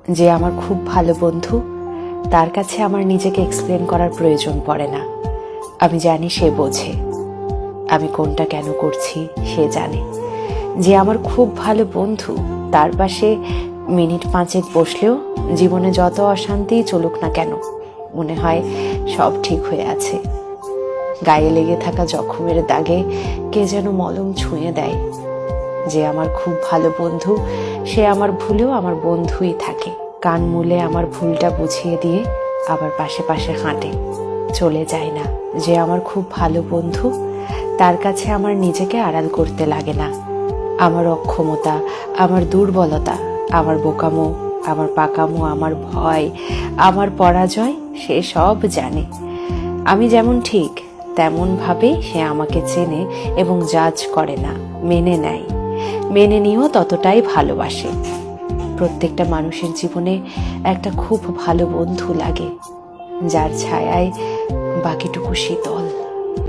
যে আমার খুব ভালো বন্ধু, তার কাছে আমার নিজেকে এক্সপ্লেন করার প্রয়োজন পড়ে না। আমি জানি সে বোঝে আমি কোনটা কেন করছি, সে জানে। যে আমার খুব ভালো বন্ধু, তার পাশে মিনিট 5 বসলেও জীবনে যত অশান্তি চলুক না কেন, মনে হয় সব ঠিক হয়ে আছে। গায়ে লেগে থাকা জখমের দাগে কে যেন মলম ছুঁয়ে দেয়। যে আমার খুব ভালো বন্ধু, সে আমার ভুলেও আমার বন্ধুই থাকে। কান মুলে আমার ভুলটা বুঝিয়ে দিয়ে আবার পাশে পাশে হাঁটে, চলে যায় না। যে আমার খুব ভালো বন্ধু, তার কাছে আমার নিজেকে আড়াল করতে লাগে না। আমার অক্ষমতা, আমার দুর্বলতা, আমার বোকামো, আমার পাকামো, আমার ভয়, আমার পরাজয় সে সব জানে। আমি যেমন ঠিক তেমন ভাবে সে আমাকে চেনে এবং জাজ করে না, মেনে নেয়। মেনে নিয়েও ততটাই ভালোবাসে। প্রত্যেকটা মানুষের জীবনে একটা খুব ভালো বন্ধু লাগে, যার ছায়ায় বাকিটুকু শীতল।